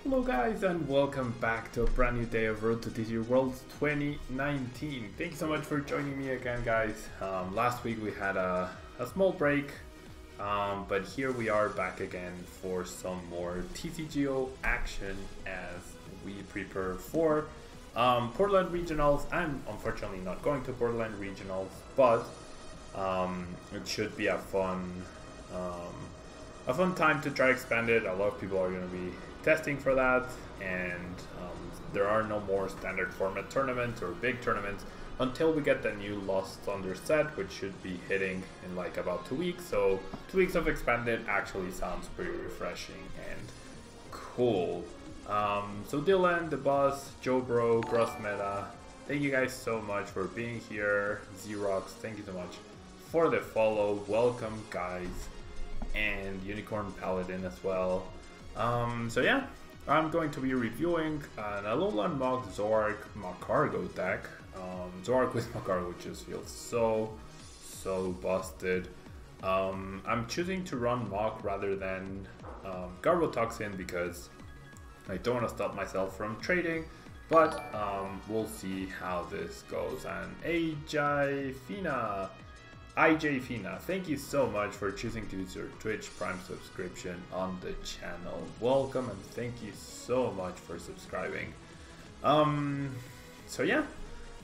Hello guys and welcome back to a brand new day of Road to TCG Worlds 2019. Thank you so much for joining me again guys. Last week we had a small break, but here we are back again for some more TCGO action as we prepare for Portland Regionals. I'm unfortunately not going to Portland Regionals, but it should be a fun time to try expand it. A lot of people are going to be testing for that, and there are no more standard format tournaments or big tournaments until we get the new Lost Thunder set, which should be hitting in like about 2 weeks. So 2 weeks of expanded actually sounds pretty refreshing and cool. So Dylan, the boss, Joe Bro, Gross Meta, thank you guys so much for being here. Xerox, thank you so much for the follow. Welcome guys, and Unicorn Paladin as well. So yeah, I'm going to be reviewing an Alolan Muk Zoroark Magcargo deck. Zoroark with Magcargo just feels so busted. I'm choosing to run Muk rather than Garbotoxin because I don't want to stop myself from trading, but we'll see how this goes. And IJ Fina, thank you so much for choosing to use your Twitch Prime subscription on the channel. Welcome and thank you so much for subscribing. So yeah,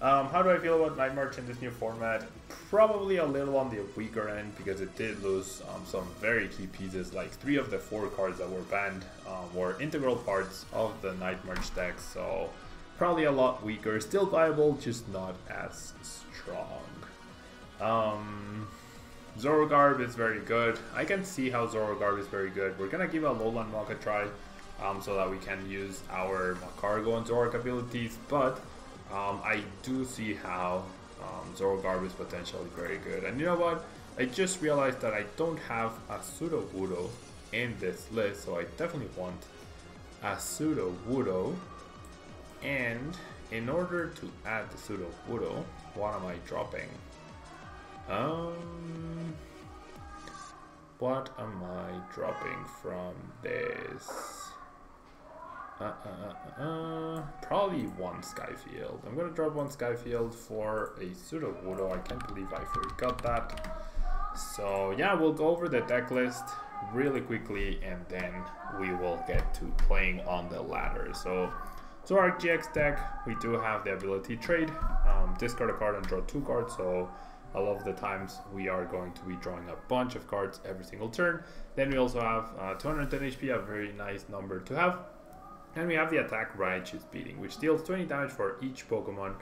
how do I feel about Night March in this new format? Probably a little on the weaker end because it did lose some very key pieces. Like 3 of the 4 cards that were banned were integral parts of the Night March deck, so probably a lot weaker. Still viable, just not as strong. Zoroark is very good. I can see how Zoroark is very good. We're gonna give Alolan Muk a try so that we can use our Magcargo and Zoroark abilities, but I do see how Zoroark is potentially very good. And you know what? I just realized that I don't have a Sudowoodo in this list, so I definitely want a Sudowoodo. And in order to add the Sudowoodo, what am I dropping? What am I dropping from this? Probably one Skyfield. I'm gonna drop one Skyfield for a Sudowoodo. I can't believe I forgot that. So yeah, we'll go over the deck list really quickly and then we will get to playing on the ladder. So Zoroark-GX deck, we do have the ability trade, discard a card and draw 2 cards. So a lot of the times we are going to be drawing a bunch of cards every single turn. Then we also have 210 HP, a very nice number to have. And we have the attack Righteous Beating, which deals 20 damage for each Pokemon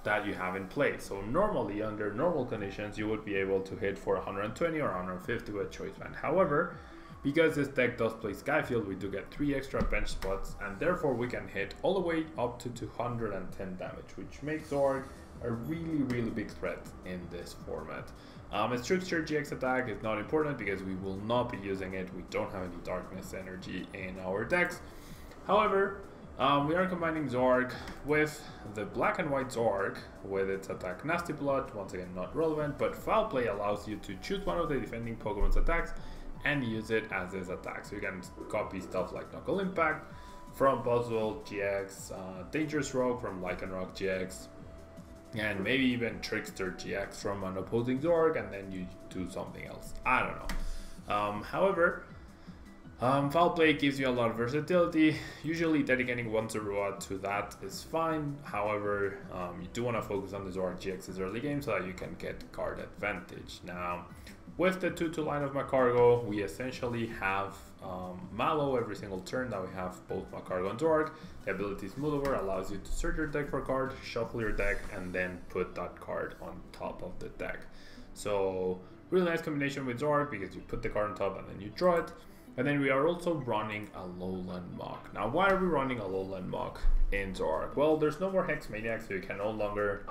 that you have in play. So normally, under normal conditions, you would be able to hit for 120 or 150 with Choice Band. However, because this deck does play Skyfield, we do get 3 extra bench spots, and therefore we can hit all the way up to 210 damage, which makes Zoroark a really big threat in this format. Its Trickster GX attack is not important because we will not be using it. We don't have any darkness energy in our decks. However, we are combining Zoroark with the black and white Zoroark with its attack Nasty Blood, once again not relevant, but Foul Play allows you to choose one of the defending Pokemon's attacks and use it as his attack. So you can copy stuff like Knuckle Impact from Buzzwole GX, Dangerous Rogue from Lycanroc-GX, and maybe even Trickster GX from an opposing Zoroark, and then you do something else. I don't know. However, Foul Play gives you a lot of versatility. Usually dedicating one Zoroark to that is fine. However, you do want to focus on the Zoroark-GX's early game so that you can get card advantage. Now, with the 2-2 line of Magcargo, we essentially have Mallow every single turn that we have both Magcargo and Zoroark. The ability Smooth Over allows you to search your deck for a card, shuffle your deck, and then put that card on top of the deck. So really nice combination with Zoroark because you put the card on top and then you draw it. And then we are also running Alolan Muk. Now why are we running Alolan Muk in Zoroark? Well, there's no more Hex Maniac, so you can no longer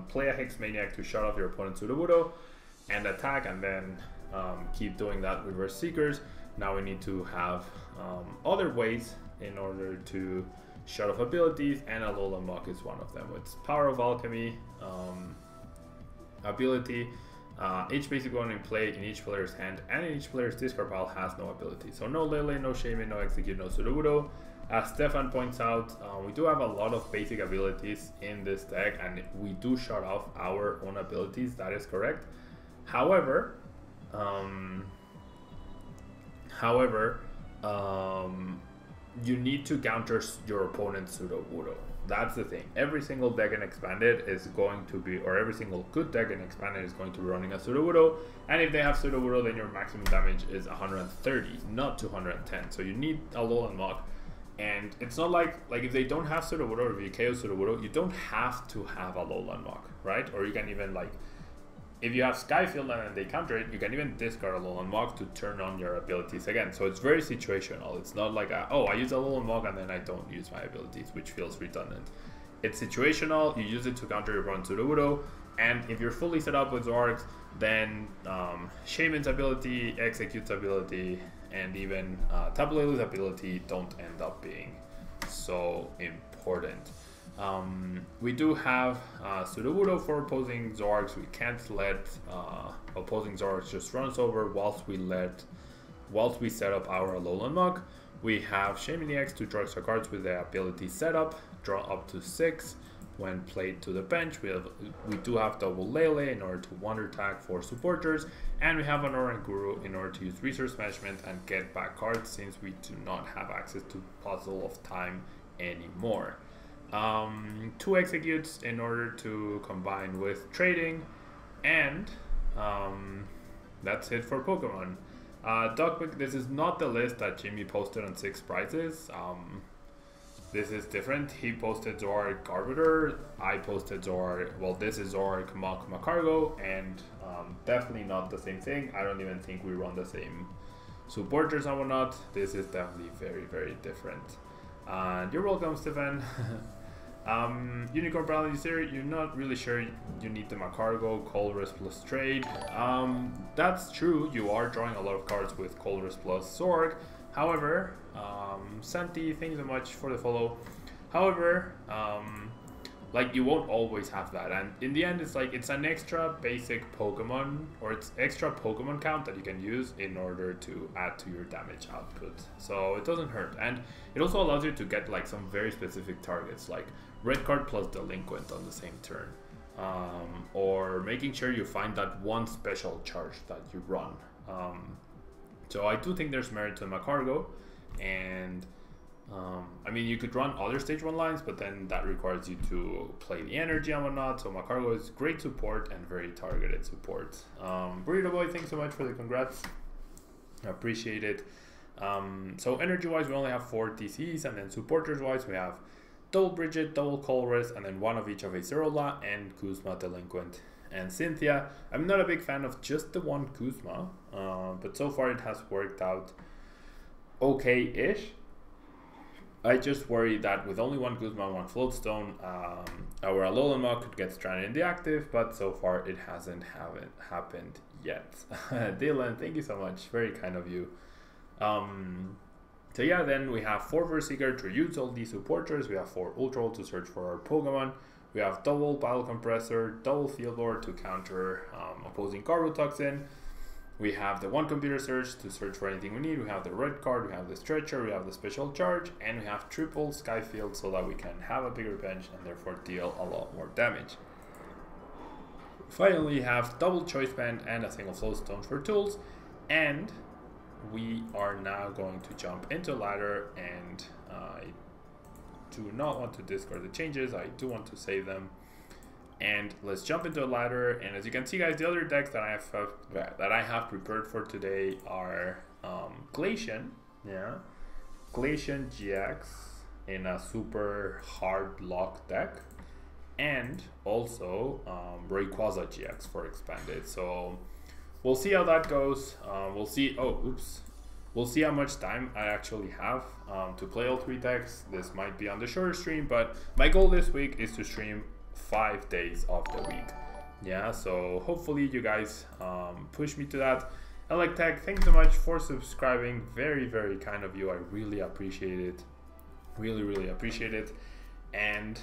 play a Hex Maniac to shut off your opponent's Sudowoodo and attack, and then keep doing that with Reverse Seekers. Now we need to have other ways in order to shut off abilities, and Alolan Muk is one of them. With Power of Alchemy ability, Each basic one in play in each player's hand and in each player's discard pile has no ability. So no Lele, no Shaman, no Execute, no Sudowoodo. As Stefan points out, we do have a lot of basic abilities in this deck, and we do shut off our own abilities, that is correct. However, you need to counter your opponent's Sudowoodo. That's the thing. Every single deck in Expanded is going to be, or every single good deck in Expanded is going to be running a Sudowoodo. And if they have Sudowoodo, then your maximum damage is 130, not 210. So you need Alolan Muk. And it's not like if they don't have Sudowoodo, or if you KO Sudowoodo, you don't have to have Alolan Muk, right? Or you can even if you have Skyfield and they counter it, you can even discard Alolan Muk to turn on your abilities again. So it's very situational. It's not like, oh, I use Alolan Muk and then I don't use my abilities, which feels redundant. It's situational. You use it to counter your opponent's Sudowoodo. And if you're fully set up with Zoroarks, then Shaman's ability, Execute's ability, and even Tablemon's ability don't end up being so important. We do have Sudowoodo for opposing Zoroarks. We can't let opposing Zoroarks just run us over whilst we set up our Alolan Muk. We have Shaman EX to draw extra cards with the ability set up, draw up to 6 when played to the bench. We do have double Lele in order to wonder tag for supporters, and we have an Oran Guru in order to use resource management and get back cards, since we do not have access to Puzzle of Time anymore. 2 executes in order to combine with trading, and that's it for Pokemon. Duckpick, this is not the list that Jimmy posted on 6 prizes. This is different. He posted Zoroark Arbiter, I posted Zoroark, well, this is Zoroark Muk Magcargo, and definitely not the same thing. I don't even think we run the same supporters and whatnot. This is definitely very, very different. And you're welcome, Stefan. Unicorn Bradley here, you're not really sure you need the Magcargo, Colress plus trade. That's true, you are drawing a lot of cards with Colress plus Zoroark. However, Santi, thank you so much for the follow. However, you won't always have that, and in the end it's an extra basic Pokemon, or it's extra Pokemon count that you can use in order to add to your damage output. So it doesn't hurt, and it also allows you to get some very specific targets, like red card plus delinquent on the same turn, or making sure you find that one special charge that you run. So I do think there's merit to Magcargo, and I mean, you could run other stage 1 lines, but then that requires you to play the energy and whatnot. So Magcargo is great support and very targeted support. Burrito Boy, thanks so much for the congrats. I appreciate it. So energy wise, we only have 4 TCs, and then supporters wise, we have double Bridget, double Colress, and then 1 of each of Acerola and Kuzma, Delinquent, and Cynthia. I'm not a big fan of just the one Kuzma, but so far it has worked out okay-ish. I just worry that with only 1 Kuzma and 1 Floatstone, our Alolan Muk could get stranded in the active, but so far it hasn't happened yet. Dylan, thank you so much, very kind of you. So yeah, then we have 4 Verseeker to use all these supporters, we have 4 Ultra to search for our Pokemon, we have double Battle Compressor, double Field Lord to counter opposing Carbotoxin. We have the 1 Computer Search to search for anything we need. We have the red card, we have the Stretcher, we have the Special Charge, and we have triple Skyfield so that we can have a bigger bench and therefore deal a lot more damage. Finally, we have double Choice Band and a single Floatstone for tools, and we are now going to jump into ladder, and I do not want to discard the changes, I do want to save them. And let's jump into a ladder, and as you can see, guys, the other decks that I have prepared for today are Glacian, yeah, Glacian GX in a super hard lock deck, and also Rayquaza GX for expanded. So we'll see how that goes. We'll see. Oh, oops. We'll see how much time I actually have to play all 3 decks. This might be on the shorter stream, but my goal this week is to stream 5 days of the week. Yeah, so hopefully you guys push me to that. Electech, thanks so much for subscribing. Very, very kind of you. I really appreciate it. Really, really appreciate it. And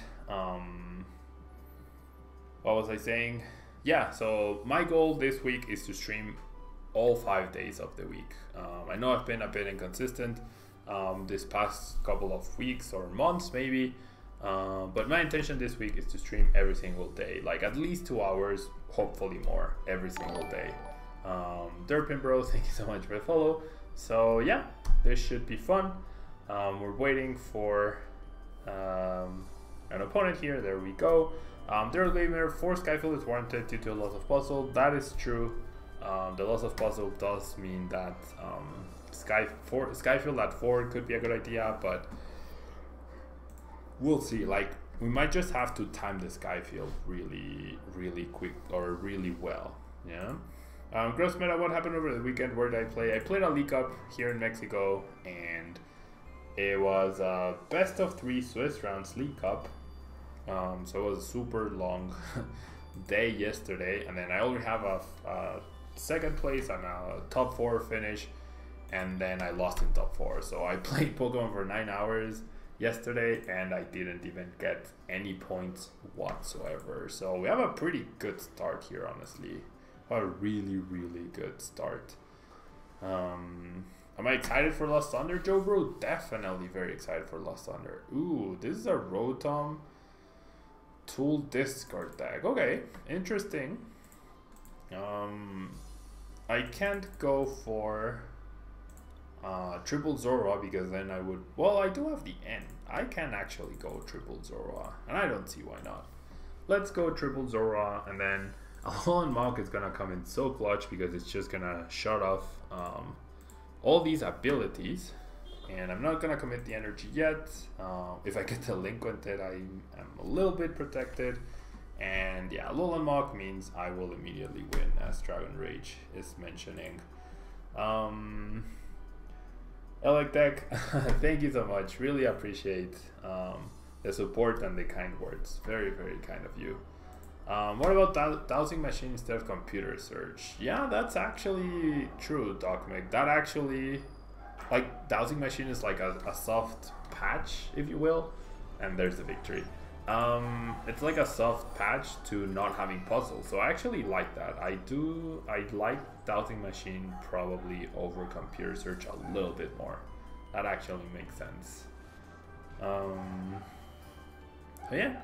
what was I saying? yeah, so my goal this week is to stream all 5 days of the week. I know I've been a bit inconsistent this past couple of weeks or months maybe, but my intention this week is to stream every single day, like at least 2 hours, hopefully more, every single day. Derpin bro, thank you so much for the follow. So yeah, this should be fun. We're waiting for an opponent here. There we go. Daryl Gamer, 4 Skyfield is warranted due to a loss of puzzle. That is true. The loss of puzzle does mean that Skyfield at 4 could be a good idea, but we'll see. Like, we might just have to time the Skyfield really quick or really well. Yeah. Gross Meta, what happened over the weekend? Where did I play? I played a League Cup here in Mexico, and it was a best of 3 Swiss rounds League Cup. So it was a super long day yesterday, and then I only have a second place and a top 4 finish, and then I lost in top 4. So I played Pokemon for 9 hours yesterday, and I didn't even get any points whatsoever. So we have a pretty good start here, honestly. A really good start. Am I excited for Lost Thunder, Joe bro? Definitely very excited for Lost Thunder. Ooh, this is a Rotom tool discard deck. Okay, interesting. I can't go for triple Zoroark because then I would, well, I do have the N. I can actually go triple Zoroark, and I don't see why not. Let's go triple Zoroark, and then Alolan Muk is gonna come in so clutch because it's just gonna shut off all these abilities, and I'm not gonna commit the energy yet. If I get delinquented, I am a little bit protected, and yeah, Alolan Muk means I will immediately win, as Dragon Rage is mentioning. Elec Deck, thank you so much. Really appreciate the support and the kind words. Very kind of you. What about dowsing machine instead of computer search? Yeah, that's actually true, Docmic. That actually, like, dowsing machine is like a soft patch, if you will, and there's the victory. It's like a soft patch to not having puzzles, so I actually like that. I like dowsing machine probably over computer search a little bit more. That actually makes sense. Yeah.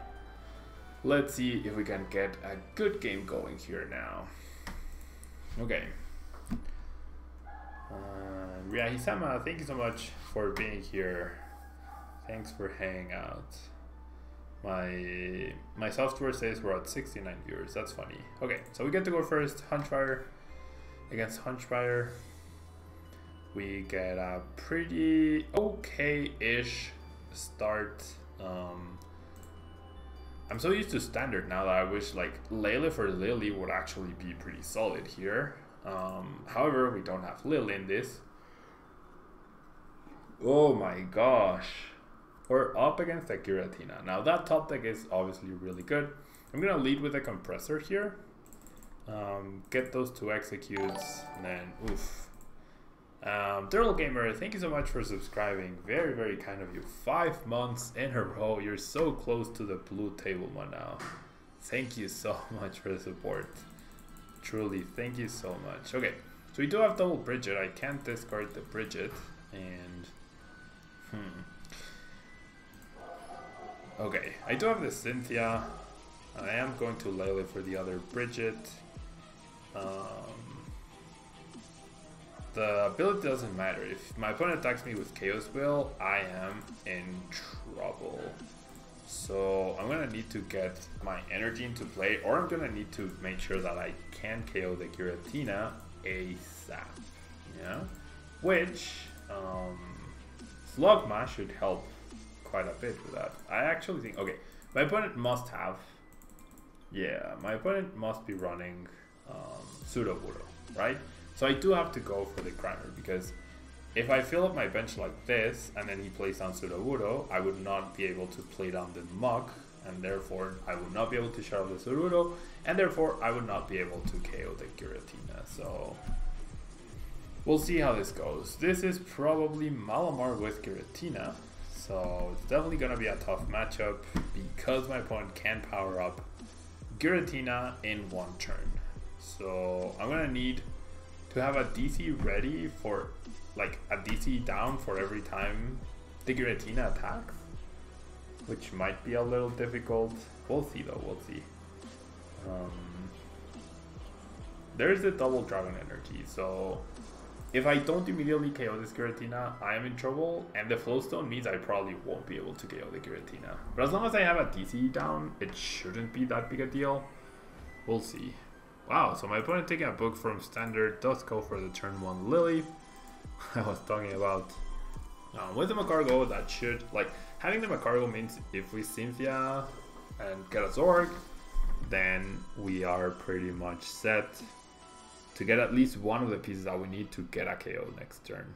Let's see if we can get a good game going here now. Okay. Ryahisama, thank you so much for being here. Thanks for hanging out. My software says we're at 69 viewers. That's funny. Okay, so we get to go first. Hunchfire against Hunchfire. We get a pretty okay-ish start. I'm so used to standard now that I wish like Lele for Lily would actually be pretty solid here. However, we don't have Lily in this. Oh my gosh. We're up against a Giratina. Now that top deck is obviously really good. I'm gonna lead with a compressor here. Get those 2 executes, and then oof. Daryl Gamer, thank you so much for subscribing. Very kind of you. 5 months in a row. You're so close to the blue Tablemon now. Thank you so much for the support. Truly, thank you so much. Okay, so we do have double Bridget. I can't discard the Bridget, and okay, I do have the Cynthia. I am going to Lele for the other Bridget. The ability doesn't matter. If my opponent attacks me with Chaos Will, I am in trouble. So I'm gonna need to get my energy into play, or I'm gonna need to make sure that I can KO the Giratina ASAP. Yeah, which Slugma should help quite a bit with that. I actually think, okay, my opponent must have, yeah, my opponent must be running Sudowoodo, right? So I do have to go for the Grimer, because if I fill up my bench like this and then he plays down Sudowoodo, I would not be able to play down the Muk, and therefore I would not be able to shut off the Sudowoodo, and therefore I would not be able to KO the Giratina. So we'll see how this goes. This is probably Malamar with Giratina, so it's definitely going to be a tough matchup because my opponent can power up Giratina in one turn. So I'm gonna need to have a DC ready for, like, a DC down for every time the Giratina attacks, which might be a little difficult. We'll see though, we'll see. There's the double dragon energy, so if I don't immediately KO this Giratina, I am in trouble, and the Flowstone means I probably won't be able to KO the Giratina. But as long as I have a DC down, it shouldn't be that big a deal. We'll see. Wow, so my opponent taking a book from Standard does go for the turn 1 Lily. I was talking about with the Magcargo, that should, like, having the Magcargo means if we Cynthia and get a Zoroark, then we are pretty much set to get at least one of the pieces that we need to get a KO next turn.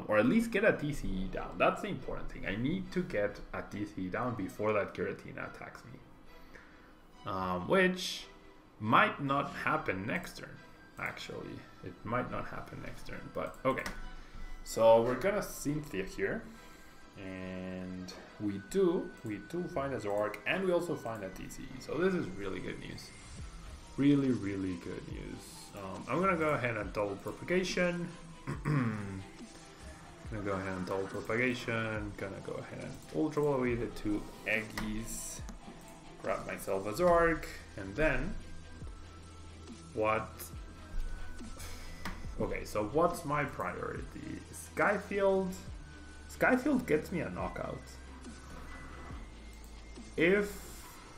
Or at least get a DCE down. That's the important thing. I need to get a DCE down before that Giratina attacks me. Which might not happen next turn, actually. It might not happen next turn, but okay. So we're gonna Cynthia here. And we do find a Zoroark, and we also find a DCE. So this is really good news. Really, really good news. I'm gonna go ahead and double propagation. Gonna go ahead and double propagation. Gonna go ahead and ultra ball away the 2 Eggies. Grab myself a Zoroark, and then what? Okay, so what's my priority? Skyfield. Skyfield gets me a knockout. If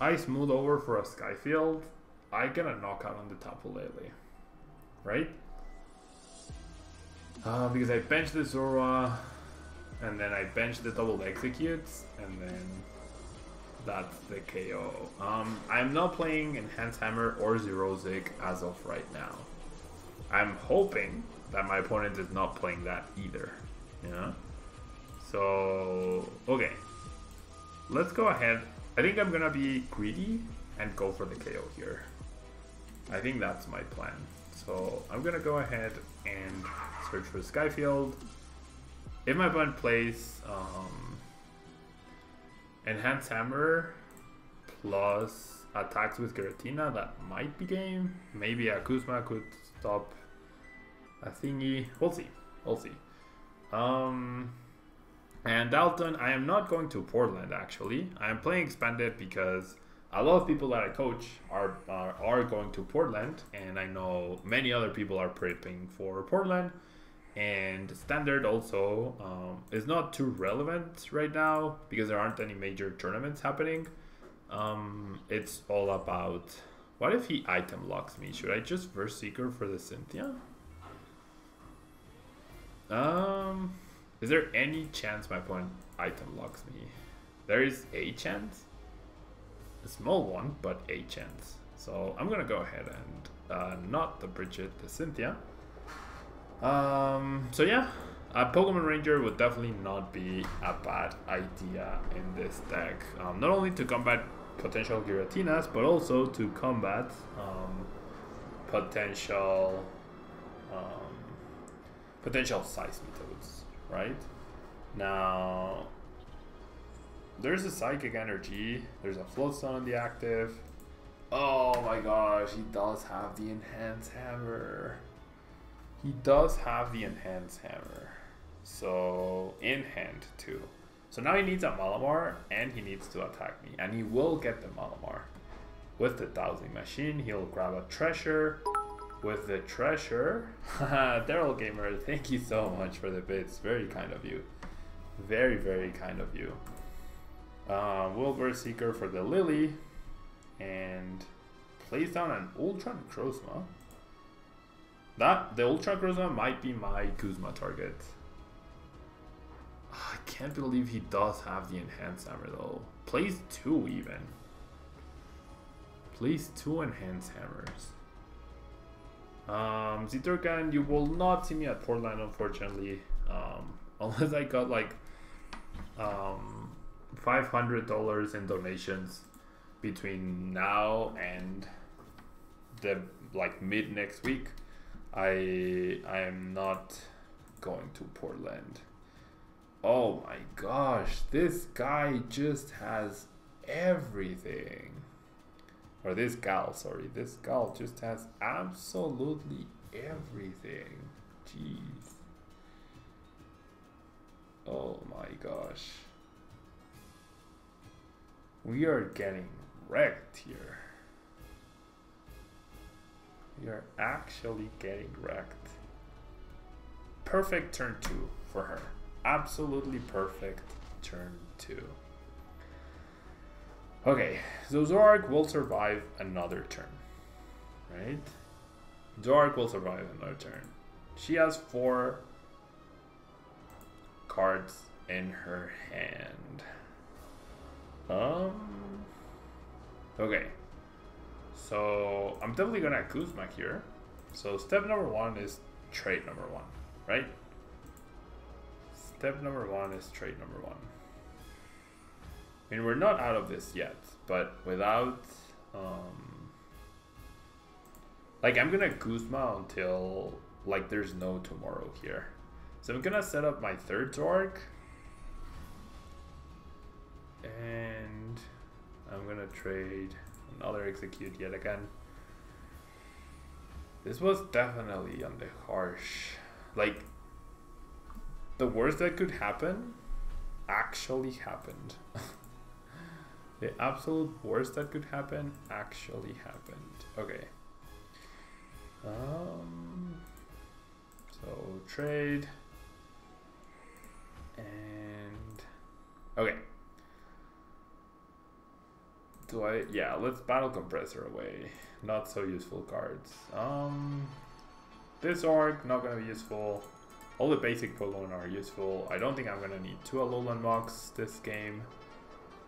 I smooth over for a Skyfield, I get a knockout on the Tapu Lele, right? Because I bench the Zora, and then I bench the double executes, and then that's the KO. I'm not playing Enhance Hammer or Zerozig as of right now. I'm hoping that my opponent is not playing that either, you know? So, okay. Let's go ahead. I think I'm gonna be greedy and go for the KO here. I think that's my plan. So I'm gonna go ahead and search for Skyfield. If my opponent plays Enhance Hammer plus attacks with Giratina, that might be game. Maybe a Kuzma could stop a thingy. We'll see. We'll see. And Dalton, I am not going to Portland actually. I am playing Expanded because a lot of people that I coach are going to Portland, and I know many other people are prepping for Portland. And Standard also is not too relevant right now because there aren't any major tournaments happening. It's all about, what if he item locks me? Should I just Verse Seeker for the Cynthia? Is there any chance my opponent item locks me? There is a chance. A small one, but a chance. So I'm gonna go ahead and not the Bridget, the Cynthia. So yeah, a Pokemon Ranger would definitely not be a bad idea in this deck. Not only to combat potential Giratinas, but also to combat potential size methods, right? Now, there's a Psychic Energy, there's a Floatstone on the active. Oh my gosh, he does have the Enhance Hammer. He does have the Enhance Hammer. So, in hand too. So now he needs a Malamar, and he needs to attack me. And he will get the Malamar. With the Dowsing Machine, he'll grab a Treasure. With the Treasure, Daryl Gamer, thank you so much for the bits. Very kind of you. Very, very kind of you. Wilbur Seeker for the Lily. And plays down an Ultra Necrozma. The Ultra Necrozma might be my Kuzma target. I can't believe he does have the Enhanced Hammer though. Plays 2 even. Plays 2 Enhanced Hammers. Ziturkan, you will not see me at Portland unfortunately. Unless I got like $500 in donations between now and the like mid next week. I am not going to Portland. Oh my gosh, this guy just has everything. Or this gal, sorry. This gal just has absolutely everything. Jeez. Oh my gosh. We are getting wrecked here. We are actually getting wrecked. Perfect turn 2 for her. Absolutely perfect turn 2. Okay, so Zoroark will survive another turn, right? Zoroark will survive another turn. She has 4 cards in her hand. Okay. So I'm definitely gonna Kuzma here. So step number 1 is trade number 1, right? Step number 1 is trade number 1. I mean, we're not out of this yet, but without like I'm gonna Kuzma until like there's no tomorrow here. So I'm gonna set up my 3rd Zoroark. And I'm gonna trade another execute yet again. This was definitely on the harsh. Like, the worst that could happen actually happened. The absolute worst that could happen actually happened. Okay. So trade. And okay. Do I? Yeah, let's battle compressor away. Not so useful cards. This Zoroark not gonna be useful. All the basic Pokemon are useful. I don't think I'm gonna need 2 Alolan Muks this game.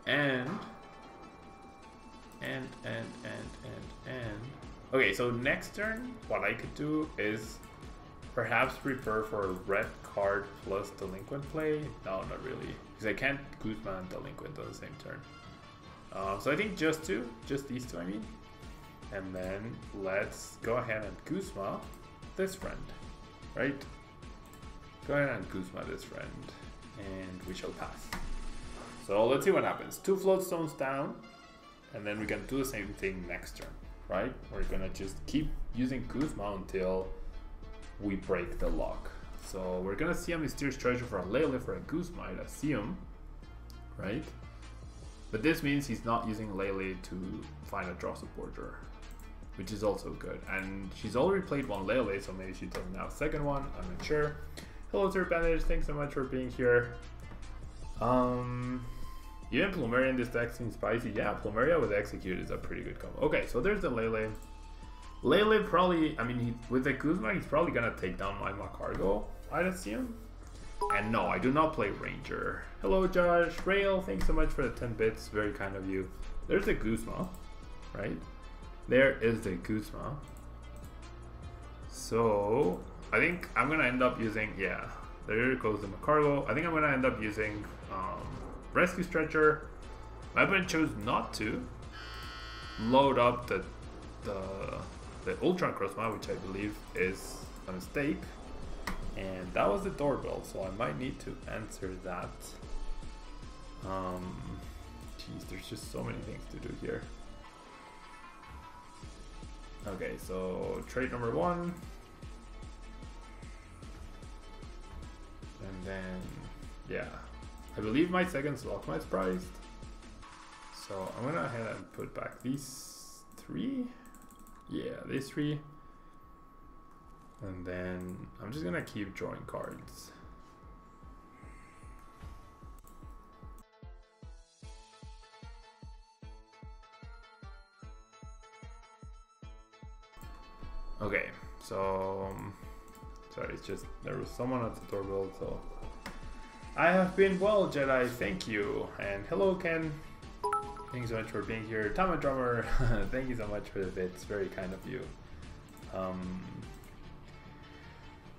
And okay, so next turn, what I could do is perhaps prepare for a red card plus delinquent play. No, not really, because I can't Kuzma and delinquent on the same turn. So I think just these two, I mean. And then let's go ahead and Kuzma this friend, right? Go ahead and Kuzma this friend, and we shall pass. So let's see what happens. 2 float stones down, and then we can do the same thing next turn, right? We're gonna just keep using Kuzma until we break the lock. So we're gonna see a mysterious treasure for a Lele for a Kuzma, I'd assume, right? But this means he's not using Lele to find a draw supporter, which is also good. And she's already played 1 Lele, so maybe she doesn't have a second one, I'm not sure. Hello Sir Bandage, thanks so much for being here. Even Plumeria in this deck seems spicy. Yeah, Plumeria with Execute is a pretty good combo. Okay, so there's the Lele. Lele probably, I mean, with the Kuzma, he's probably gonna take down my Magcargo, I'd assume. And no, I do not play Ranger. Hello Josh, Rail, thanks so much for the 10 bits, very kind of you. There's the Kuzma, right? There is the Kuzma. So, I think I'm gonna end up using, yeah, there goes the Magcargo. I think I'm gonna end up using Rescue Stretcher. My opponent chose not to load up the Ultron Crossma, which I believe is a mistake. And that was the doorbell, so I might need to answer that. Jeez, there's just so many things to do here. Okay, so trade number 1. And then, yeah. I believe my second Slugma is prized. So I'm gonna go ahead and put back these 3. Yeah, these 3. And then I'm just gonna keep drawing cards. Okay, so sorry, it's just there was someone at the doorbell, so I have been well, Jedi, thank you. And hello Ken. Thanks so much for being here. Tama Drummer, thank you so much for the bits, very kind of you.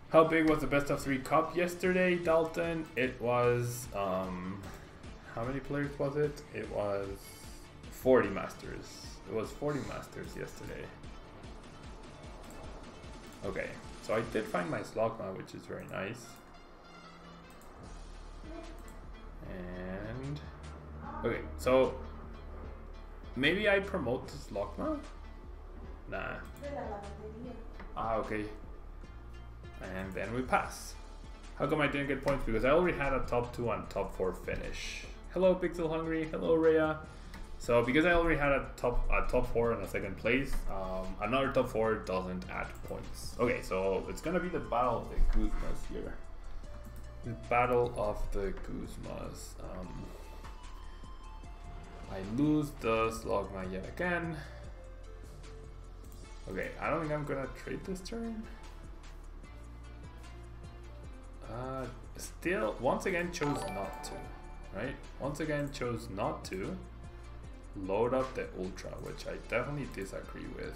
How big was the best of 3 cup yesterday, Dalton? It was, how many players was it? It was 40 masters. It was 40 masters yesterday. Okay, so I did find my Slugma, which is very nice. And, okay, so Maybe I promote this Logma? Nah. Ah, okay. And then we pass. How come I didn't get points? Because I already had a top 2 and top 4 finish. Hello Pixel Hungry, hello Rhea. So because I already had a top 4 and a second place, another top 4 doesn't add points. Okay, so it's gonna be the battle of the Guzmas here. The battle of the Guzmas. I lose the Slogma yet again. Okay, I don't think I'm gonna trade this turn. Still, once again chose not to, right? Once again chose not to load up the Ultra, which I definitely disagree with.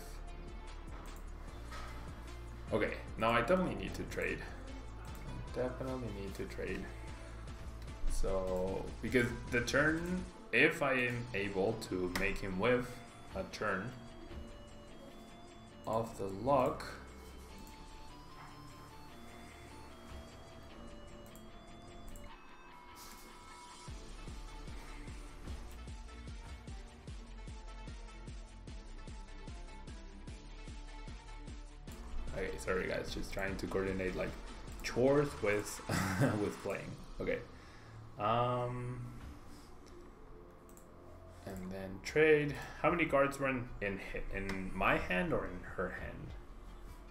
Okay, now I definitely need to trade. So, because the turn, if I am able to make him with a turn of the luck, okay, sorry guys, just trying to coordinate like chores with with playing. Okay. And then trade. How many cards were in my hand or in her hand?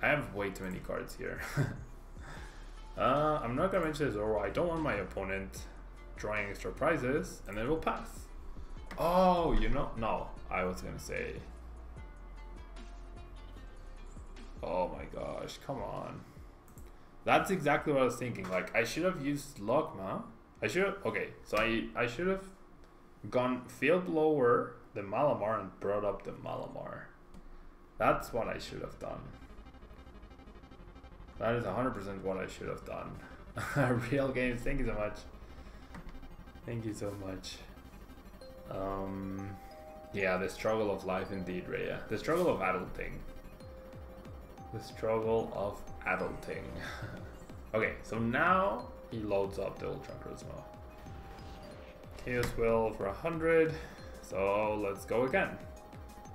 I have way too many cards here. I'm not gonna mention Zoro. I don't want my opponent drawing extra prizes, and then we'll pass. Oh, you know, no, I was gonna say. Oh my gosh, come on. That's exactly what I was thinking. Like, I should have used Logma. I should have, okay, so I should have gone field lower the Malamar and brought up the Malamar. That's what I should have done. That is 100% what I should have done. Real games, thank you so much. Thank you so much. Yeah, the struggle of life indeed, Rhea. The struggle of adulting. The struggle of adulting. Okay, so now he loads up the Ultra Charisma. Chaos Will for 100. So let's go again.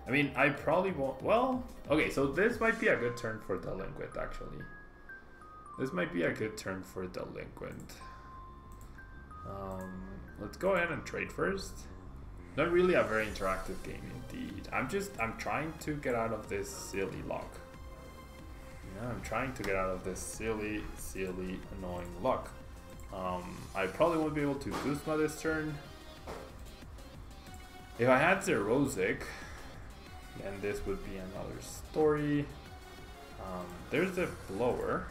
I mean, I probably won't. Well, okay, so this might be a good turn for Delinquent, actually. This might be a good turn for Delinquent. Let's go ahead and trade first. Not really a very interactive game indeed. I'm trying to get out of this silly lock. Yeah, I'm trying to get out of this silly, annoying luck. I probably won't be able to Guzma this turn. If I had Zerozic, then this would be another story. There's the blower,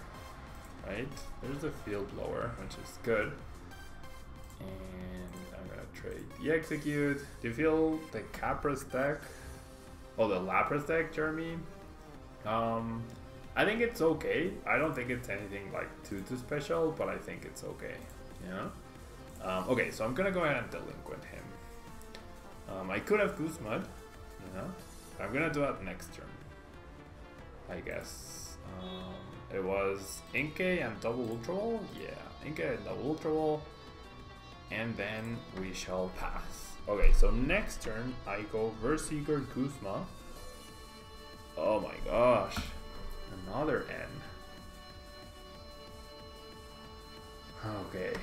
right? There's the field blower, which is good. And I'm gonna trade the execute. Do you feel the Capras deck? Oh, the Lapras deck, Jeremy? I think it's okay. I don't think it's anything like too special, but I think it's okay. Yeah. Okay, so I'm gonna go ahead and Delinquent him. I could have Guzma'd, yeah. I'm gonna do that next turn, I guess. It was Inkay and double Ultra Wall? Yeah, Inkay and double Ultra Wall. And then we shall pass. Okay, so next turn I go Verseeker Guzma. Oh my gosh. Another N. Okay.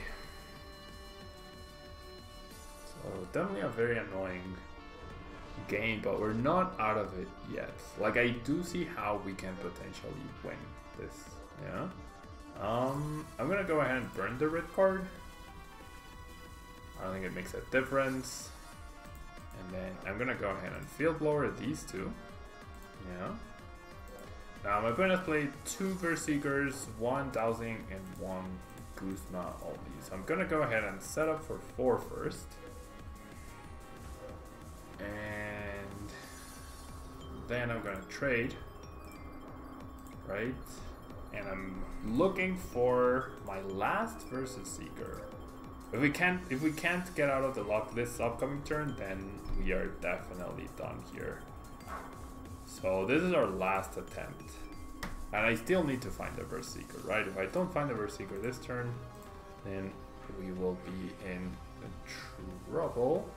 So definitely a very annoying game, but we're not out of it yet. Like, I do see how we can potentially win this. Yeah. I'm gonna go ahead and burn the red card. I don't think it makes a difference. And then I'm gonna go ahead and field blower these two. Yeah. Now my opponent has played 2 Verseekers, 1 Dowsing, and 1 Guzma only. So I'm gonna go ahead and set up for 4 first. And then I'm gonna trade. Right? And I'm looking for my last Versus Seeker. If we can't get out of the lock this upcoming turn, then we are definitely done here. So this is our last attempt. And I still need to find the Verseeker, right? If I don't find the Verseeker this turn, then we will be in trouble.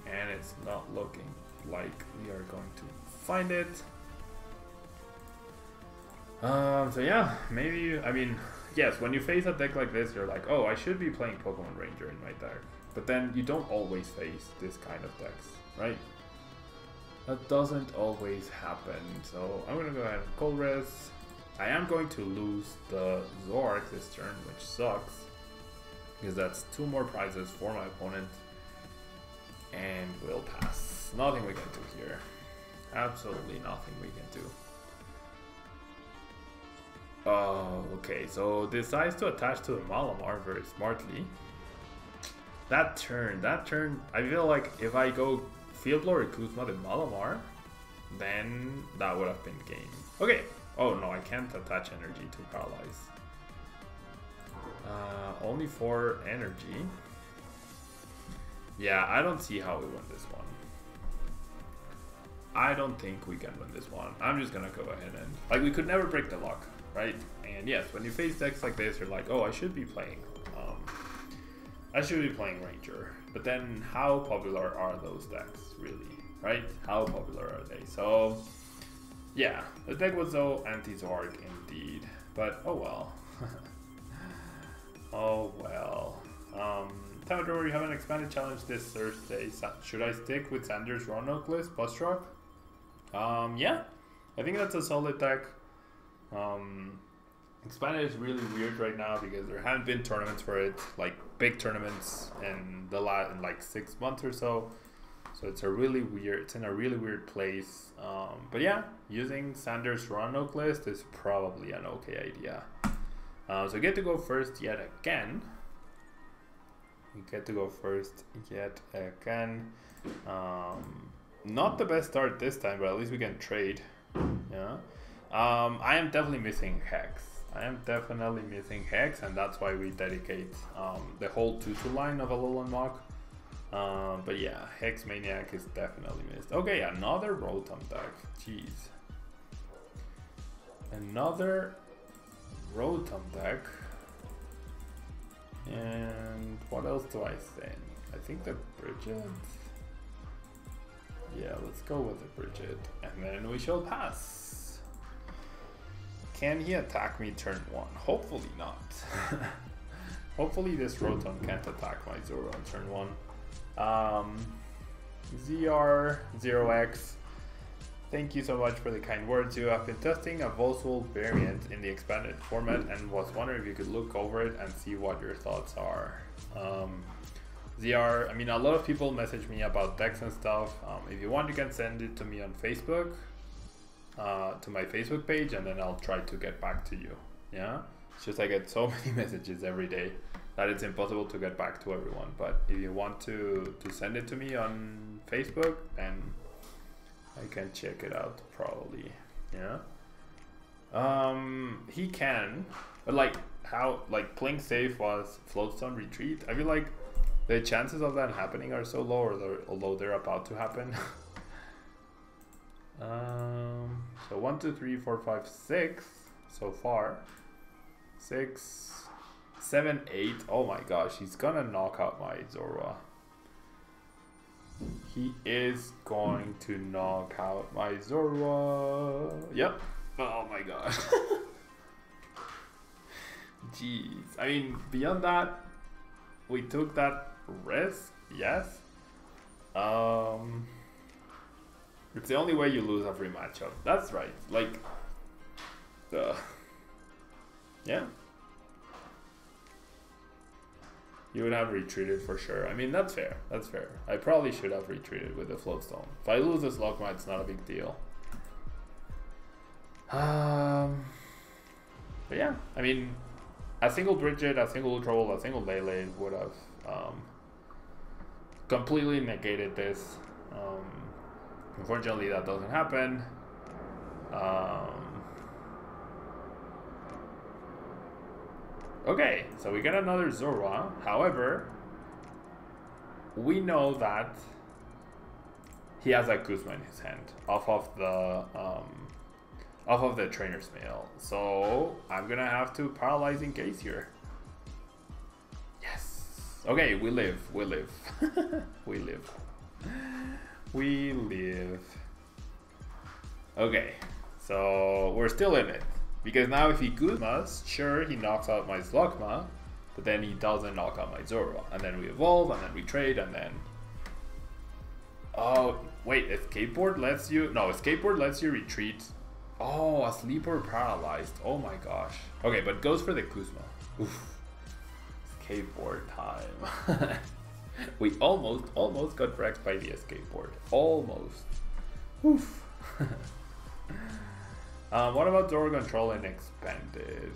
And it's not looking like we are going to find it. So yeah, maybe, I mean, yes, when you face a deck like this, you're like, oh, I should be playing Pokemon Ranger in my deck. But then you don't always face this kind of decks, right? That doesn't always happen. So I'm gonna go ahead and Cold Res. I am going to lose the Zoroark this turn, which sucks, because that's 2 more prizes for my opponent. And we'll pass. Nothing we can do here. Absolutely nothing we can do. Oh, okay, so decides to attach to the Malamar very smartly. That turn, I feel like if I go Field Blower, Kuzma, the Malamar, then that would have been game. Okay, oh no, I can't attach energy to Paralyze. Only 4 energy. Yeah, I don't see how we win this one. I don't think we can win this one. I'm just gonna go ahead and, like, we could never break the lock, right? And yes, when you face decks like this, you're like, oh, I should be playing Ranger. But then how popular are those decks, really, right? How popular are they? So yeah, the deck was so anti-Zoroark indeed, but oh well. Oh well. Tamador, you have an expanded challenge this Thursday. Should I stick with Sanders Roanoke list, Bus Truck? Yeah, I think that's a solid deck. Expanded is really weird right now because there haven't been tournaments for it, like big tournaments in like 6 months or so. So it's in a really weird place. But yeah, using Sanders Roanoke list is probably an okay idea. So we get to go first yet again. Not the best start this time, but at least we can trade. Yeah. I am definitely missing Hex. and that's why we dedicate the whole 2-2 line of Alolan Muk. But yeah, Hex Maniac is definitely missed. Okay, another Rotom deck. Jeez. Another Rotom deck. And what else do I think? I think the Bridget. Yeah, let's go with the Bridget. And then we shall pass. Can he attack me turn 1? Hopefully not. Hopefully this Rotom can't attack my Zoro on turn 1. ZR0X. Thank you so much for the kind words. You have been testing a Volswol variant in the expanded format and was wondering if you could look over it and see what your thoughts are. ZR, I mean, a lot of people message me about decks and stuff. If you want, you can send it to me on Facebook, to my Facebook page, and then I'll try to get back to you. Yeah, it's just I get so many messages every day that it's impossible to get back to everyone. But if you want to send it to me on Facebook, then I can check it out probably. Yeah. He can, but like how like playing safe was Floatstone Retreat. I feel like the chances of that happening are so low, although they're about to happen. So 1, 2, 3, 4, 5, 6 so far. 6, 7, 8. Oh my gosh, he's gonna knock out my Zorua. He is going to knock out my Zorua. Yep. Oh my gosh. Jeez. I mean, beyond that, we took that risk. Yes. It's the only way you lose every matchup. That's right. Like, yeah. You would have retreated for sure. I mean, that's fair. That's fair. I probably should have retreated with the Floatstone. If I lose this Lockma, it's not a big deal. But yeah, I mean, a single Bridget, a single Ultra Ball, a single Lele would have completely negated this. Unfortunately, that doesn't happen. Okay, so we get another Zorua. However, we know that he has a Kuzma in his hand off of the Trainer's Mail. So I'm gonna have to paralyze in case here. Yes. Okay, we live. We live. We live. we live. Okay, so we're still in it. Because now if he Guzmas, sure, he knocks out my Slugma, but then he doesn't knock out my Zoro. And then we evolve, and then we trade, and then... Oh, wait, Escape Board lets you... No, Escape Board lets you retreat. Oh, asleep or paralyzed. Oh my gosh. Okay, but goes for the Kuzma. Oof. Escape Board time. We almost got wrecked by the Escape Board. Almost. Oof. What about Zoro Control and Expanded?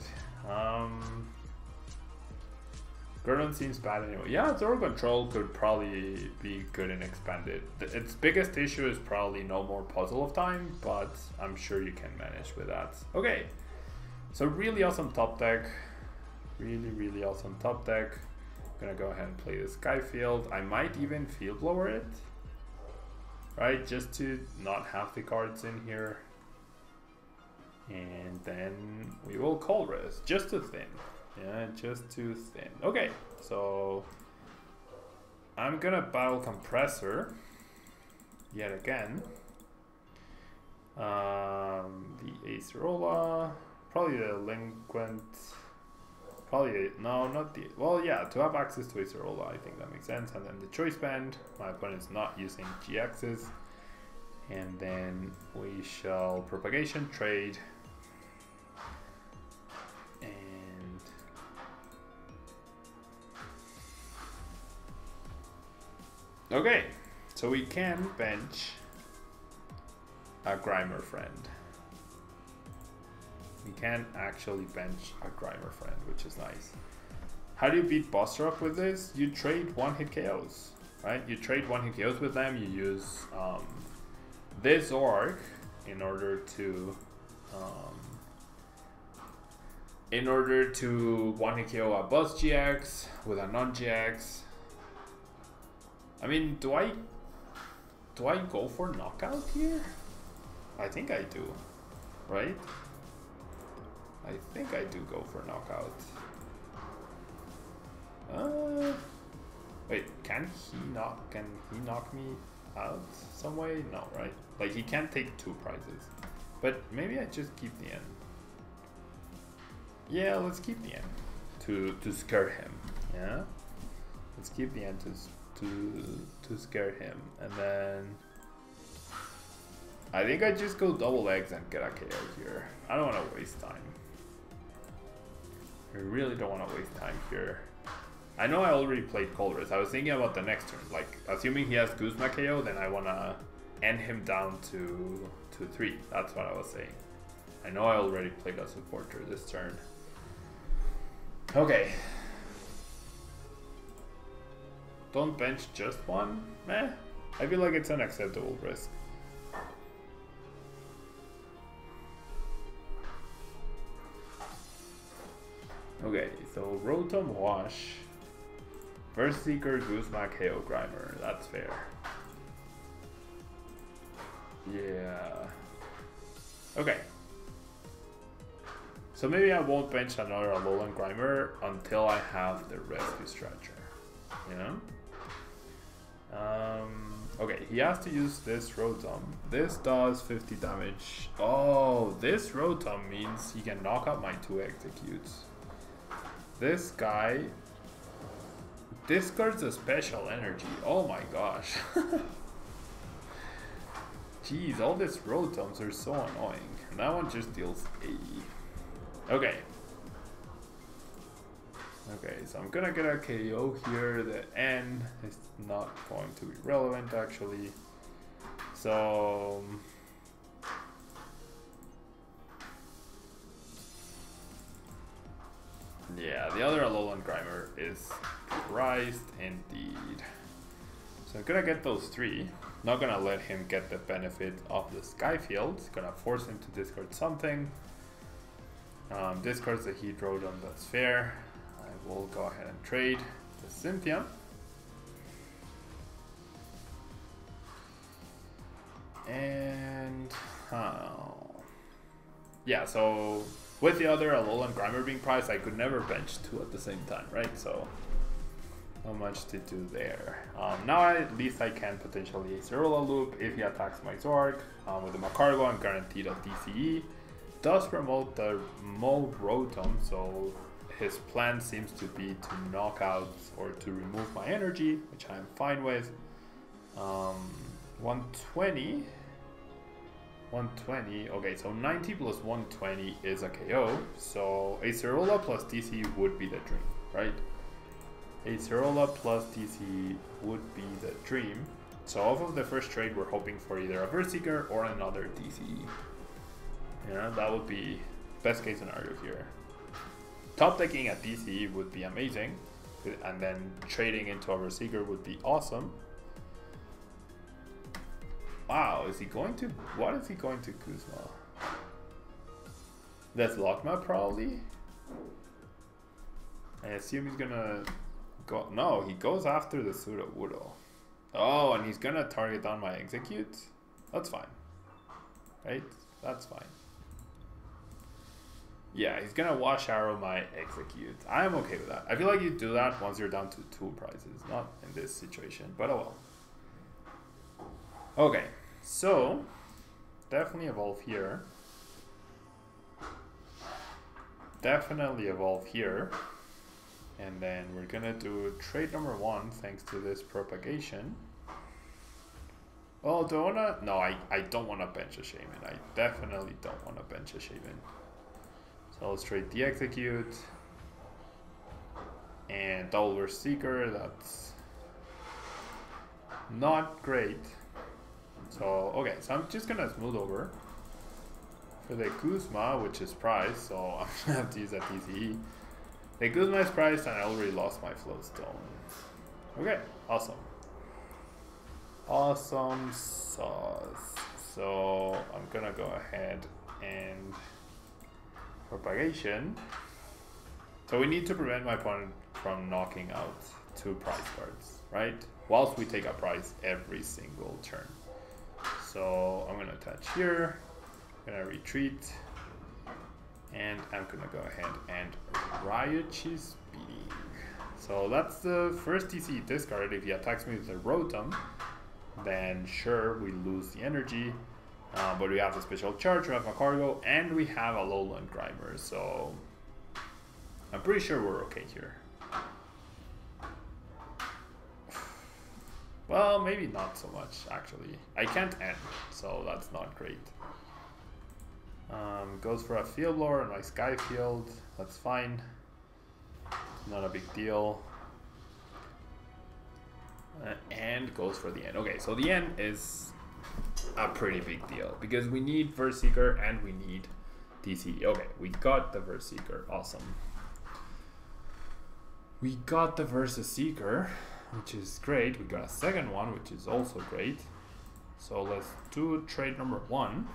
Gurdon seems bad anyway. Yeah, Zoro Control could probably be good and expanded. Its biggest issue is probably no more Puzzle of Time, but I'm sure you can manage with that. Okay, so really awesome top deck. Really awesome top deck. I'm gonna go ahead and play the Sky Field. I might even Field Blower it, right? Just to not have the cards in here. And then we will Colress, just to thin. Yeah, just too thin. Okay, so I'm gonna battle Compressor yet again. The Acerola, probably the Delinquent, probably no, not the. Well, yeah, to have access to Acerola, I think that makes sense. And then the Choice Band. My opponent's not using GXs, and then we shall Propagation trade. Okay, so we can bench a Grimer friend. We can actually bench a Grimer friend, which is nice. How do you beat boss drop with this? You trade one-hit KOs, right? You trade one-hit KOs with them. You use this Zoroark in order to one-hit KO a boss GX with a non-GX. I mean, do I go for knockout here? I think I do, right? I think I do go for knockout. Wait, can he knock me out some way? No, right? Like, he can't take 2 prizes. But maybe I just keep the N. Yeah, let's keep the N to scare him. Yeah, let's keep the N to scare him, and then I think I just go double eggs and get a KO here. I don't want to waste time. I really don't want to waste time here. I know I already played Colress. I was thinking about the next turn, like assuming he has Guzma KO, then I want to end him down to 3. That's what I was saying. I know I already played a supporter this turn. Okay. Don't bench just one? Meh. I feel like it's an acceptable risk. Okay, so Rotom Wash, First Seeker, Guzma, KO Grimer. That's fair. Yeah. Okay. So maybe I won't bench another Alolan Grimer until I have the Rescue Stretcher. You know? Okay, he has to use this Rotom. This does 50 damage. Oh, this Rotom means he can knock out my 2 executes. This guy discards a special energy. Oh my gosh. Jeez, all these Rotoms are so annoying. And that one just deals 80. Okay. Okay, so I'm gonna get a KO here. The N is not going to be relevant actually. So yeah, the other Alolan Grimer is priced indeed. So I'm gonna get those 3. Not gonna let him get the benefit of the Sky Field. Gonna force him to discard something. Discards the Heat Rotom, that's fair. I will go ahead and trade the Cynthia. And yeah, so with the other Alolan Grimer being priced, I could never bench 2 at the same time, right? So Not much to do there. Now at least I can potentially Alolan Loop if he attacks my Zoroark. With the Magcargo, I'm guaranteed a DCE. Does promote the Rotom, so his plan seems to be to knock out or to remove my energy, which I'm fine with. 120. 120. Okay, so 90 plus 120 is a KO. So Acerola plus DC would be the dream, right? Acerola plus DC would be the dream. So off of the first trade, we're hoping for either a Verseeker or another DCE. Yeah, that would be best case scenario here. Top decking a DCE would be amazing, and then trading into a Verseeker would be awesome. Wow, is he going to... What is he going to Kuzma? That's Lockma probably? I assume he's gonna go... No, he goes after the Sudowoodo. Oh, and he's gonna target down my Execute? That's fine. Right? That's fine. Yeah, he's gonna Wash Arrow my Execute. I'm okay with that. I feel like you do that once you're down to 2 prizes. Not in this situation, but oh well. Okay, so definitely evolve here. Definitely evolve here. And then we're gonna do trade number 1 thanks to this propagation. Oh, do I wanna? No, I don't wanna bench a Shaman. I definitely don't wanna bench a Shaman. So let's trade the Execute. And double Verseeker, that's not great. So, okay, so I'm just gonna smooth over for the Kuzma, which is priced, so I'm gonna have to use that TCE. The Kuzma is priced, and I already lost my Floatstone. Okay, awesome. Awesome sauce. So, I'm gonna go ahead and propagation. So, we need to prevent my opponent from knocking out 2 prize cards, right? Whilst we take a prize every single turn. So I'm gonna attach here, I'm gonna retreat, and I'm gonna go ahead and Raichu's Beating. So that's the first DC discard. If he attacks me with a Rotom, then sure, we lose the energy. But we have the special charge, we have Magcargo, and we have Alolan Grimer, so I'm pretty sure we're okay here. Well, maybe not so much, actually. I can't end, so that's not great. Goes for a Field Blower on my Sky Field. That's fine. Not a big deal. And goes for the end. Okay, so the end is a pretty big deal because we need Verseeker and we need DC. Okay, we got the Verseeker. Awesome. We got the Verseeker, which is great. We got a second one, which is also great. So let's do trade number 1.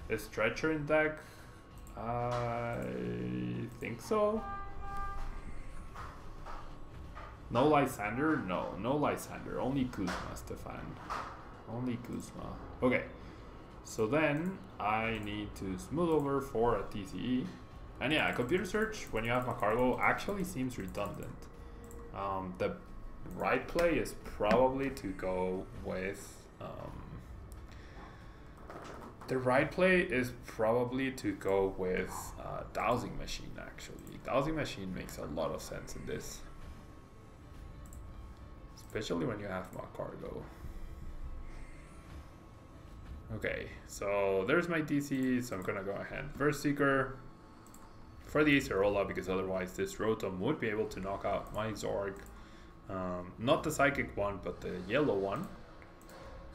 Is Stretcher in deck? I think so. No Lysander? No, no Lysander. Only Kuzma, Stefan. Only Kuzma. Okay. So then I need to smooth over for a TCE. And yeah, computer search when you have Magcargo actually seems redundant. The right play is probably to go with Dowsing Machine. Actually, Dowsing Machine makes a lot of sense in this, especially when you have Magcargo. Okay, so there's my DC. So I'm gonna go ahead Verseeker for the Acerola because otherwise this Rotom would be able to knock out my Zoroark. Not the Psychic one, but the yellow one.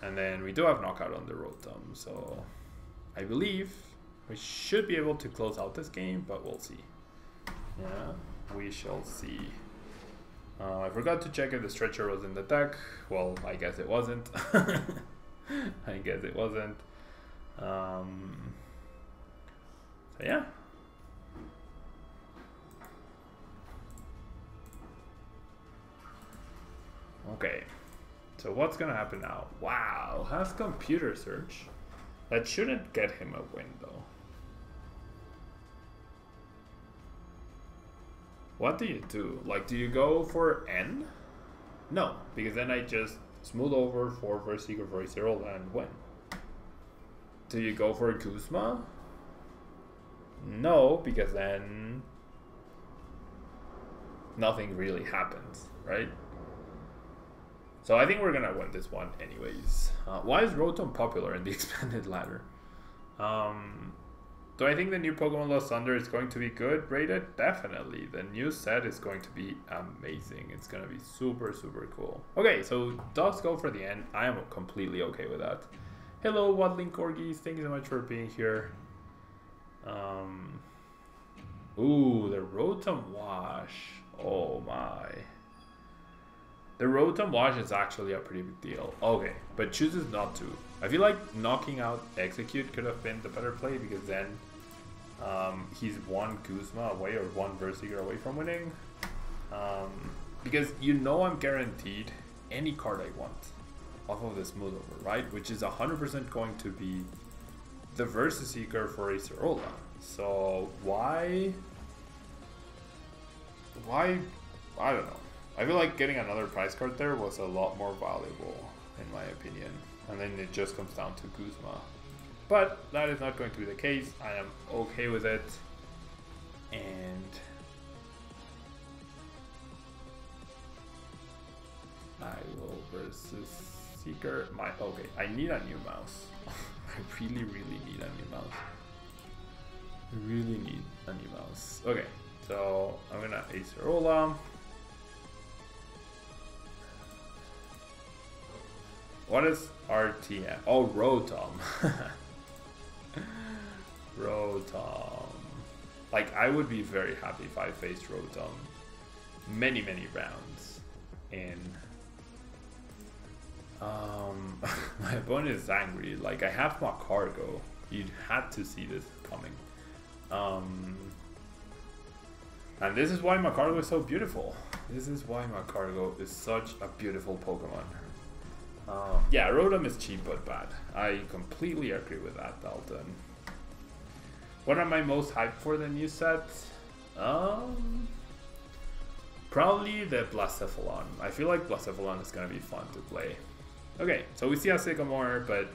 And then we do have knockout on the Rotom, so I believe we should be able to close out this game, but we'll see. Yeah, we shall see. I forgot to check if the Stretcher was in the deck. Well, I guess it wasn't. I guess it wasn't. So yeah. Okay, so what's gonna happen now? Wow, has computer search. That shouldn't get him a win though. What do you do? Like, do you go for N? No, because then I just smooth over for Seeker for a zero and win. Do you go for Guzma? No, because then nothing really happens, right? So I think we're gonna win this one anyways. Why is Rotom popular in the expanded ladder? Do I think the new Pokemon Lost Thunder is going to be good rated? Definitely. The new set is going to be amazing. It's going to be super, super cool. Okay, so dogs go for the end. I am completely okay with that. Hello, Waddling Corgis. Thank you so much for being here. Ooh, the Rotom Wash. Oh my. The Rotom Wash is actually a pretty big deal. Okay, but chooses not to. I feel like knocking out Execute could have been the better play because then he's one Guzma away or one Verseeker away from winning. Because you know I'm guaranteed any card I want off of this move over, right? Which is 100% going to be the Verseeker for a Zoroark. So why? I don't know. I feel like getting another prize card there was a lot more valuable in my opinion. And then it just comes down to Guzma. But that is not going to be the case. I am okay with it. And I will versus Seeker. Okay, I need a new mouse. I really need a new mouse. I really need a new mouse. Okay, so I'm gonna Acerola. What is RTM? Oh, Rotom. Rotom. Like, I would be very happy if I faced Rotom many rounds. And my opponent is angry. Like, I have Magcargo. You had to see this coming. And this is why Magcargo is so beautiful. This is why Magcargo is such a beautiful Pokemon. Yeah, Rotom is cheap but bad. I completely agree with that, Dalton. What am I most hyped for the new set? Probably the Blacephalon. I feel like Blacephalon is gonna be fun to play. Okay, so we see a Sycamore, but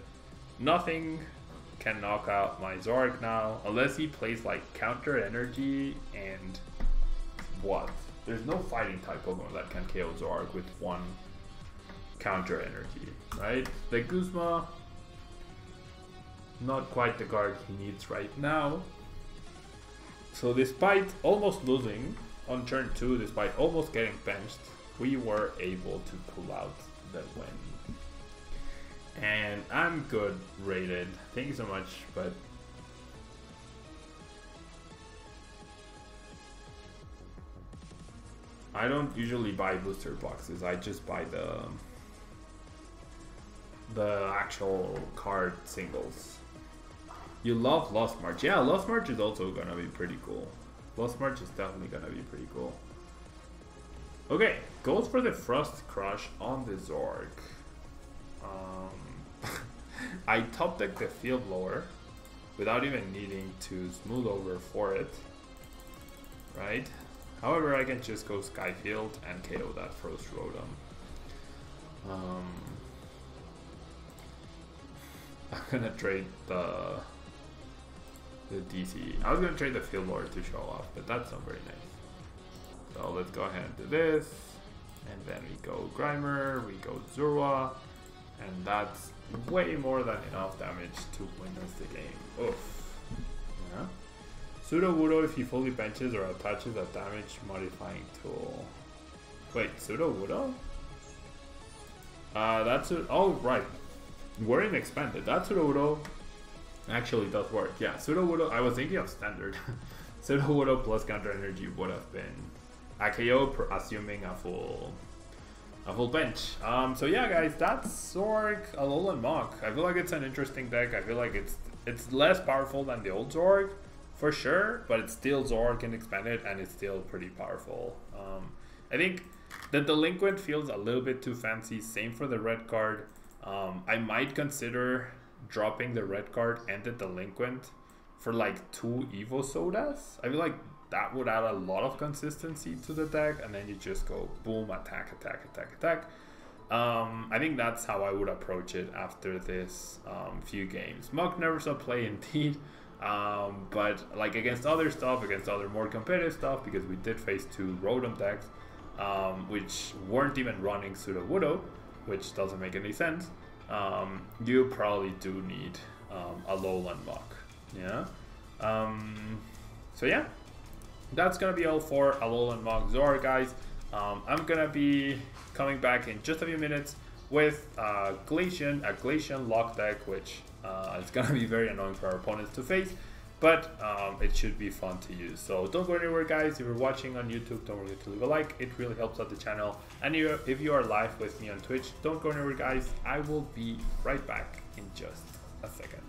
nothing can knock out my Zoroark now, unless he plays like Counter Energy and what? There's no fighting type Pokemon that can KO Zoroark with one Counter Energy, right? The Guzma, not quite the card he needs right now. So despite almost losing on turn 2, despite almost getting benched, we were able to pull out the win. And I'm good rated. Thank you so much, but I don't usually buy booster boxes. I just buy the actual card singles. You love Lost March. Yeah, Lost March is also gonna be pretty cool. Lost March is definitely gonna be pretty cool. Okay, goes for the Frost Crush on the Zoroark. I top deck the Field Blower without even needing to smooth over for it, right? However, I can just go Skyfield and KO that Frost Rotom. I'm gonna trade the DC. I was gonna trade the Field Lord to show off, but that's not very nice. So let's go ahead and do this. And then we go Grimer, we go Zorua, and that's way more than enough damage to win us the game. Oof. Yeah. Sudowoodo if he fully benches or attaches a damage modifying tool. Wait, Sudowoodo? That's it. Oh, right. We're in expanded. That Sudowoodo actually does work. Yeah, Sudowoodo. I was thinking of standard. Sudowoodo plus counter energy would have been a KO, assuming a full bench. So yeah, guys, that's Zoroark, Alolan Muk. I feel like it's an interesting deck. I feel like it's less powerful than the old Zoroark, for sure, but it's still Zoroark and expanded, and it's still pretty powerful. I think the Delinquent feels a little bit too fancy. Same for the red card. I might consider dropping the red card and the Delinquent for like 2 Evo Sodas. I feel like that would add a lot of consistency to the deck, and then you just go boom, attack, attack, attack, attack. I think that's how I would approach it after this few games. Muk never saw play indeed, but like against other stuff, against other more competitive stuff, because we did face 2 Rotom decks, which weren't even running Sudowoodo, which doesn't make any sense. You probably do need Alolan Muk, yeah. So yeah, that's gonna be all for Alolan Muk Zoroark, guys. I'm gonna be coming back in just a few minutes with a Glacian lock deck, which is gonna be very annoying for our opponents to face, but it should be fun to use. So don't go anywhere, guys. If you're watching on YouTube, don't forget to leave a like. It really helps out the channel. And if you are live with me on Twitch, don't go anywhere, guys. I will be right back in just a second.